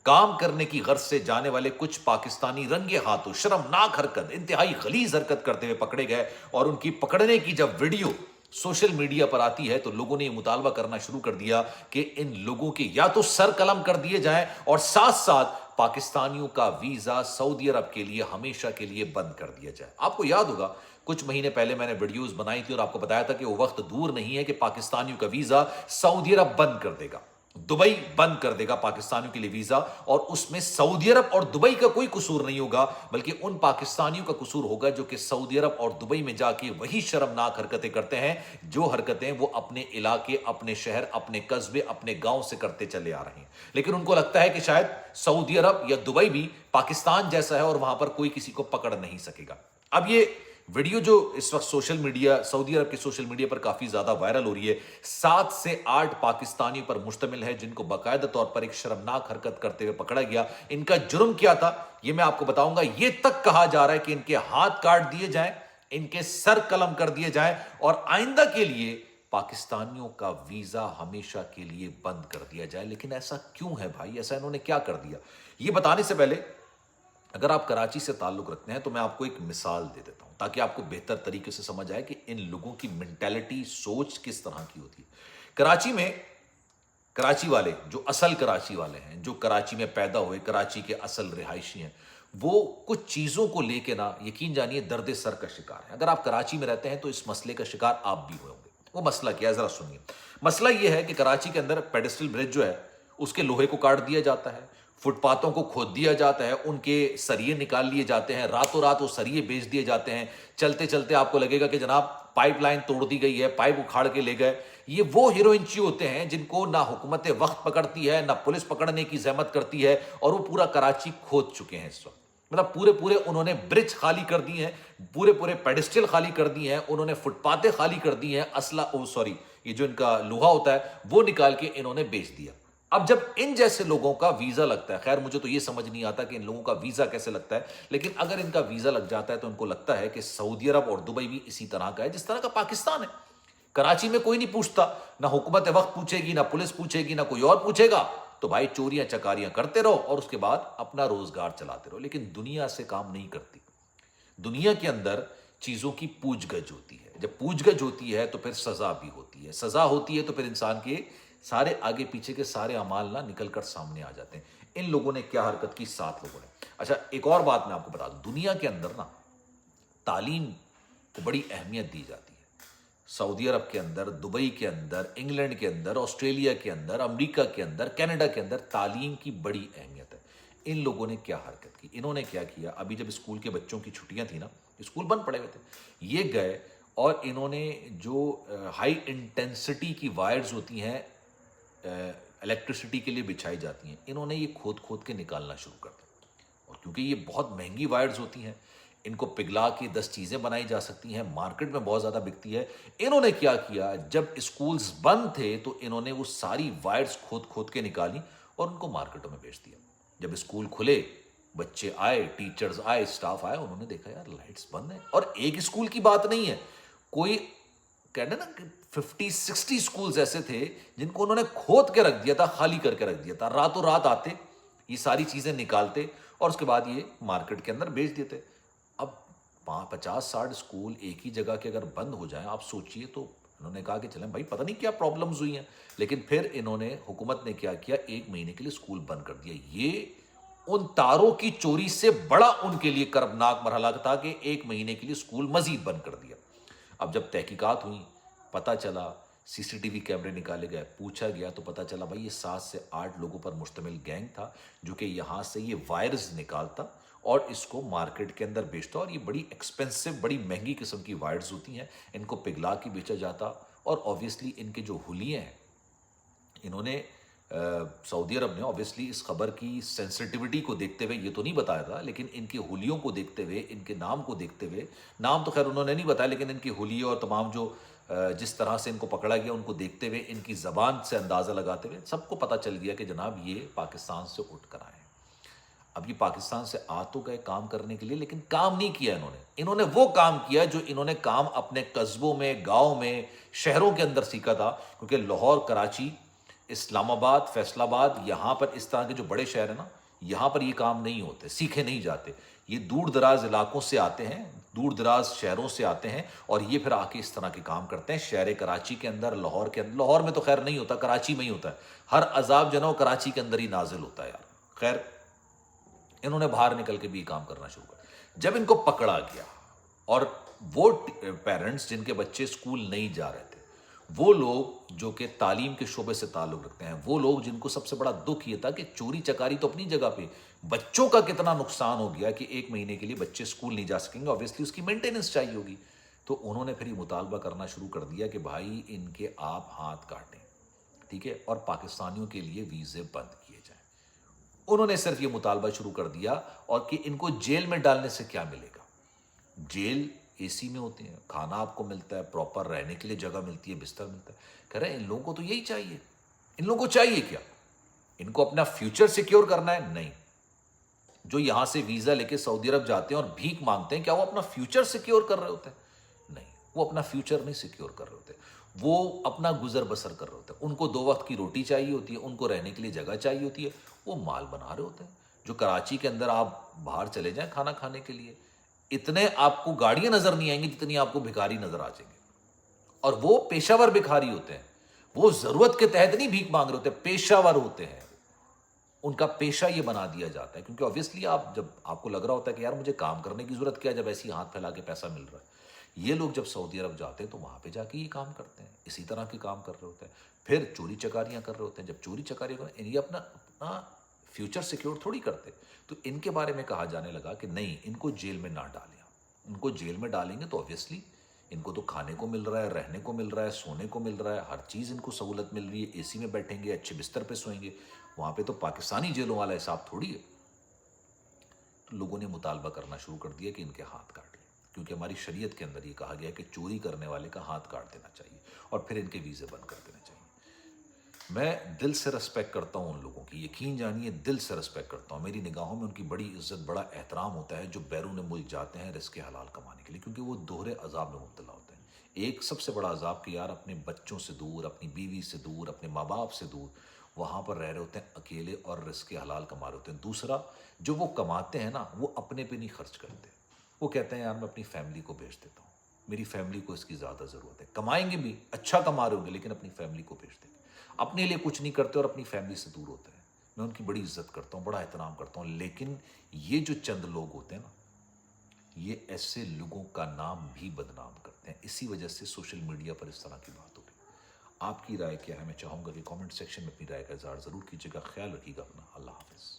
کام کرنے کی غرض سے جانے والے کچھ پاکستانی رنگے ہاتھوں شرمناک حرکت، انتہائی غلیظ حرکت کرتے ہوئے پکڑے گئے، اور ان کی پکڑنے کی جب ویڈیو سوشل میڈیا پر آتی ہے تو لوگوں نے یہ مطالبہ کرنا شروع کر دیا کہ ان لوگوں کے یا تو سر قلم کر دیے جائیں اور ساتھ ساتھ پاکستانیوں کا ویزا سعودی عرب کے لیے ہمیشہ کے لیے بند کر دیا جائے۔ آپ کو یاد ہوگا کچھ مہینے پہلے میں نے ویڈیوز بنائی تھی اور آپ کو بتایا تھا کہ وہ وقت دور نہیں ہے کہ پاکستانیوں کا ویزا سعودی عرب بند کر دے گا، دبئی بند کر دے گا پاکستانیوں کے لیے ویزا، اور اس میں سعودی عرب اور دبئی کا کوئی قصور نہیں ہوگا، بلکہ ان پاکستانیوں کا قصور ہوگا جو کہ سعودی عرب اور دبئی میں جا کے وہی شرمناک حرکتیں کرتے ہیں جو حرکتیں وہ اپنے علاقے، اپنے شہر، اپنے قصبے، اپنے گاؤں سے کرتے چلے آ رہے ہیں، لیکن ان کو لگتا ہے کہ شاید سعودی عرب یا دبئی بھی پاکستان جیسا ہے اور وہاں پر کوئی کسی کو پکڑ نہیں سکے گا۔ اب یہ ویڈیو جو اس وقت سوشل میڈیا، سعودی عرب کے سوشل میڈیا پر کافی زیادہ وائرل ہو رہی ہے، 7 سے 8 پاکستانیوں پر مشتمل ہے جن کو باقاعدہ طور پر ایک شرمناک حرکت کرتے ہوئے پکڑا گیا۔ ان کا جرم کیا تھا یہ میں آپ کو بتاؤں گا۔ یہ تک کہا جا رہا ہے کہ ان کے ہاتھ کاٹ دیے جائیں، ان کے سر قلم کر دیے جائیں اور آئندہ کے لیے پاکستانیوں کا ویزا ہمیشہ کے لیے بند کر دیا جائے۔ لیکن ایسا کیوں ہے بھائی؟ ایسا انہوں نے کیا کر دیا؟ یہ بتانے سے پہلے اگر آپ کراچی سے تعلق رکھتے ہیں تو میں آپ کو ایک مثال دے دیتا ہوں تاکہ آپ کو بہتر طریقے سے سمجھ آئے کہ ان لوگوں کی مینٹیلٹی، سوچ کس طرح کی ہوتی ہے۔ کراچی میں کراچی والے جو اصل کراچی والے ہیں، جو کراچی میں پیدا ہوئے، کراچی کے اصل رہائشی ہیں، وہ کچھ چیزوں کو لے کے یقین جانیے درد سر کا شکار ہے۔ اگر آپ کراچی میں رہتے ہیں تو اس مسئلے کا شکار آپ بھی ہوئے ہوں گے۔ وہ مسئلہ کیا ہے ذرا سنیے۔ مسئلہ یہ ہے کہ کراچی کے اندر پیڈسٹل برج جو ہے اس کے لوہے کو کاٹ دیا جاتا ہے، فٹ پاتھوں کو کھود دیا جاتا ہے، ان کے سریے نکال لیے جاتے ہیں، راتوں رات وہ سریے بیچ دیے جاتے ہیں۔ چلتے چلتے آپ کو لگے گا کہ جناب پائپ لائن توڑ دی گئی ہے، پائپ اکھاڑ کے لے گئے۔ یہ وہ ہیروئنچی ہوتے ہیں جن کو نہ حکومت وقت پکڑتی ہے، نہ پولیس پکڑنے کی زحمت کرتی ہے، اور وہ پورا کراچی کھود چکے ہیں اس وقت۔ مطلب پورے انہوں نے برج خالی کر دی ہیں، پورے پیڈسٹل خالی کر دی ہیں، انہوں نے فٹ پاتیں خالی کر دی ہیں، یہ جو ان کا لوہا ہوتا ہے وہ نکال کے انہوں نے بیچ دیا۔ اب جب ان جیسے لوگوں کا ویزا لگتا ہے، خیر مجھے تو یہ سمجھ نہیں آتا کہ ان لوگوں کا ویزا کیسے لگتا ہے، لیکن اگر ان کا ویزا لگ جاتا ہے تو ان کو لگتا ہے کہ سعودی عرب اور دبئی بھی اسی طرح کا ہے جس طرح کا پاکستان ہے۔ کراچی میں کوئی نہیں پوچھتا، نہ حکومت وقت پوچھے گی، نہ پولیس پوچھے گی، نہ کوئی اور پوچھے گا، تو بھائی چوریاں چکاریاں کرتے رہو اور اس کے بعد اپنا روزگار چلاتے رہو۔ لیکن دنیا سے کام نہیں کرتی۔ دنیا کے اندر چیزوں کی پوچھ گچھ ہوتی ہے، جب پوچھ گچھ ہوتی ہے تو پھر سزا بھی ہوتی ہے، سزا ہوتی ہے تو پھر انسان کے سارے آگے پیچھے کے سارے اعمال نکل کر سامنے آ جاتے ہیں۔ ان لوگوں نے کیا حرکت کی، 7 لوگوں نے۔ اچھا ایک اور بات میں آپ کو بتا دوں، دنیا کے اندر تعلیم کو بڑی اہمیت دی جاتی ہے۔ سعودی عرب کے اندر، دبئی کے اندر، انگلینڈ کے اندر، آسٹریلیا کے اندر، امریکہ کے اندر، کینیڈا کے اندر تعلیم کی بڑی اہمیت ہے۔ ان لوگوں نے کیا حرکت کی، انہوں نے کیا کیا، ابھی جب اسکول کے بچوں کی چھٹیاں تھیں اسکول بند پڑے ہوئے تھے، یہ گئے اور انہوں نے جو ہائی انٹینسٹی کی وائرز ہوتی ہیں الیکٹریسٹی کے لیے بچھائی جاتی ہیں، انہوں نے یہ کھود کے نکالنا شروع کر دیا۔ اور کیونکہ یہ بہت مہنگی وائرز ہوتی ہیں، ان کو پگھلا کے 10 چیزیں بنائی جا سکتی ہیں، مارکیٹ میں بہت زیادہ بکتی ہے۔ انہوں نے کیا کیا، جب اسکولز بند تھے تو انہوں نے وہ ساری وائرز کھود کے نکالی اور ان کو مارکیٹوں میں بیچ دیا۔ جب اسکول کھلے، بچے آئے، ٹیچرز آئے، اسٹاف آئے، انہوں نے دیکھا یار لائٹس بند ہیں۔ اور ایک اسکول کی بات نہیں ہے، کوئی کہتے ہیں نا 50-60 اسکولز ایسے تھے جن کو انہوں نے کھود کے رکھ دیا تھا، خالی کر کے رکھ دیا تھا۔ راتوں رات آتے، یہ ساری چیزیں نکالتے اور اس کے بعد یہ مارکیٹ کے اندر بیچ دیتے۔ اب 50-60 اسکول ایک ہی جگہ کے اگر بند ہو جائیں، آپ سوچئے، تو انہوں نے کہا کہ چلیں بھائی پتہ نہیں کیا پرابلمز ہوئی ہیں، لیکن پھر انہوں نے، حکومت نے کیا کیا، 1 مہینے کے لیے اسکول بند کر دیا۔ یہ ان تاروں کی چوری سے بڑا ان کے لیے کربناک مرحلہ تھا کہ 1 مہینے کے لیے اسکول مزید بند کر دیا۔ اب جب تحقیقات ہوئیں، پتہ چلا، CCTV کیمرے نکالے گئے، پوچھا گیا تو پتہ چلا بھائی یہ 7 سے 8 لوگوں پر مشتمل گینگ تھا جو کہ یہاں سے یہ وائرز نکالتا اور اس کو مارکیٹ کے اندر بیچتا، اور یہ بڑی ایکسپینسو، بڑی مہنگی قسم کی وائرز ہوتی ہیں، ان کو پگھلا کے بیچا جاتا۔ اور اوبیسلی ان کے جو حلیے ہیں، انہوں نے سعودی عرب نے اوبیسلی اس خبر کی سینسٹیوٹی کو دیکھتے ہوئے، یہ تو نہیں بتایا تھا، لیکن ان کے حلیوں کو دیکھتے ہوئے، ان کے نام کو دیکھتے ہوئے، نام تو خیر انہوں نے نہیں بتایا، لیکن ان کے حلیے اور تمام جو جس طرح سے ان کو پکڑا گیا، ان کو دیکھتے ہوئے، ان کی زبان سے اندازہ لگاتے ہوئے سب کو پتہ چل گیا کہ جناب یہ پاکستان سے اٹھ کر آئے ہیں۔ اب یہ پاکستان سے آ تو گئے کام کرنے کے لیے، لیکن کام نہیں کیا انہوں نے وہ کام کیا جو انہوں نے کام اپنے قصبوں میں، گاؤں میں، شہروں کے اندر سیکھا تھا، کیونکہ لاہور، کراچی، اسلام آباد, فیصل آباد, یہاں پر اس طرح کے جو بڑے شہر ہیں نا, یہاں پر یہ کام نہیں ہوتے, سیکھے نہیں جاتے. یہ دور دراز علاقوں سے آتے ہیں, دور دراز شہروں سے آتے ہیں, اور یہ پھر آ کے اس طرح کے کام کرتے ہیں. شہر کراچی کے اندر, لاہور کے اندر, لاہور میں تو خیر نہیں ہوتا, کراچی میں ہی ہوتا ہے. ہر عذاب جو ہے نا وہ کراچی کے اندر ہی نازل ہوتا ہے یار. خیر انہوں نے باہر نکل کے بھی یہ کام کرنا شروع کر. جب ان کو پکڑا گیا, اور وہ پیرنٹس جن کے بچے اسکول نہیں جا رہے تھے, وہ لوگ جو کہ تعلیم کے شعبے سے تعلق رکھتے ہیں, وہ لوگ جن کو سب سے بڑا دکھ یہ تھا کہ چوری چکاری تو اپنی جگہ پہ, بچوں کا کتنا نقصان ہو گیا کہ 1 مہینے کے لیے بچے اسکول نہیں جا سکیں گے, obviously اس کی مینٹیننس چاہیے ہوگی. تو انہوں نے پھر یہ مطالبہ کرنا شروع کر دیا کہ بھائی ان کے آپ ہاتھ کاٹیں, ٹھیک ہے, اور پاکستانیوں کے لیے ویزے بند کیے جائیں. انہوں نے صرف یہ مطالبہ شروع کر دیا, اور کہ ان کو جیل میں ڈالنے سے کیا ملے گا. جیل اے سی میں ہوتے ہیں, کھانا آپ کو ملتا ہے, پراپر رہنے کے لیے جگہ ملتی ہے, بستر ملتا ہے. کہہ رہے ہیں ان لوگوں کو تو یہی چاہیے. ان لوگوں کو چاہیے کیا؟ ان کو اپنا فیوچر سیکیور کرنا ہے؟ نہیں. جو یہاں سے ویزا لے کے سعودی عرب جاتے ہیں اور بھیک مانگتے ہیں, کیا وہ اپنا فیوچر سیکیور کر رہے ہوتے ہیں؟ نہیں, وہ اپنا فیوچر نہیں سیکیور کر رہے ہوتے, وہ اپنا گزر بسر کر رہے ہوتے ہیں. ان کو 2 وقت کی روٹی چاہیے ہوتی ہے, ان کو رہنے کے لیے جگہ چاہیے ہوتی ہے, وہ مال بنا رہے ہوتے ہیں. جو کراچی کے اندر آپ باہر چلے جائیں کھانا کھانے کے لیے, اتنے آپ کو گاڑیاں نظر نہیں آئیں گی جتنی آپ کو بھکاری نظر آ جائیں گے. اور وہ پیشہ ور بھکاری ہوتے ہیں, وہ ضرورت کے تحت نہیں بھیک مانگ رہے ہوتے, پیشہ ور ہوتے ہیں. ان کا پیشہ یہ بنا دیا جاتا ہے, کیونکہ obviously جب آپ کو لگ رہا ہوتا ہے کہ یار مجھے کام کرنے کی ضرورت کیا, جب ایسی ہاتھ پھیلا کے پیسہ مل رہا ہے. یہ لوگ جب سعودی عرب جاتے ہیں تو وہاں پہ جا کے یہ کام کرتے ہیں, اسی طرح کے کام کر رہے ہوتے ہیں. پھر چوری چکاریاں کر رہے ہوتے ہیں. جب چوری چکاریاں کرتے ہیں, یہ اپنا فیوچر سیکیور تھوڑی کرتے. تو ان کے بارے میں کہا جانے لگا کہ نہیں, ان کو جیل میں نہ ڈالیں. ان کو جیل میں ڈالیں گے تو obviously ان کو تو کھانے کو مل رہا ہے, رہنے کو مل رہا ہے, سونے کو مل رہا ہے, ہر چیز ان کو سہولت مل رہی ہے. اے سی میں بیٹھیں گے, اچھے بستر پہ سوئیں گے. وہاں پہ تو پاکستانی جیلوں والا حساب تھوڑی ہے. تو لوگوں نے مطالبہ کرنا شروع کر دیا کہ ان کے ہاتھ کاٹ لیں, کیونکہ ہماری شریعت کے اندر یہ کہا گیا ہے کہ چوری کرنے والے کا ہاتھ کاٹ دینا چاہیے, اور پھر ان کے ویزے بند کر دینا چاہیے. میں دل سے رسپیکٹ کرتا ہوں ان لوگوں کی, یقین جانیے دل سے رسپیکٹ کرتا ہوں. میری نگاہوں میں ان کی بڑی عزت, بڑا احترام ہوتا ہے جو بیرون ملک جاتے ہیں رزق حلال کمانے کے لیے, کیونکہ وہ دوہرے عذاب میں مبتلا ہوتے ہیں. ایک سب سے بڑا عذاب کہ یار اپنے بچوں سے دور, اپنی بیوی سے دور, اپنے ماں باپ سے دور, وہاں پر رہ رہے ہوتے ہیں اکیلے اور رزق حلال کما رہے ہوتے ہیں. دوسرا, جو وہ کماتے ہیں نا وہ اپنے پہ نہیں خرچ کرتے. وہ کہتے ہیں یار میں اپنی فیملی کو بھیج دیتا ہوں, میری فیملی کو اس کی زیادہ ضرورت ہے. کمائیں گے بھی, اچھا کما رہے ہوں گے, لیکن اپنی فیملی کو بھیج دیں گے. اپنے لیے کچھ نہیں کرتے اور اپنی فیملی سے دور ہوتے ہیں. میں ان کی بڑی عزت کرتا ہوں, بڑا احترام کرتا ہوں. لیکن یہ جو چند لوگ ہوتے ہیں نا, یہ ایسے لوگوں کا نام بھی بدنام کرتے ہیں. اسی وجہ سے سوشل میڈیا پر اس طرح کی بات ہو رہی ہے. آپ کی رائے کیا ہے؟ میں چاہوں گا کہ کامنٹ سیکشن میں اپنی رائے کا اظہار ضرور کیجیے گا. خیال رکھیے گا اپنا. اللہ حافظ.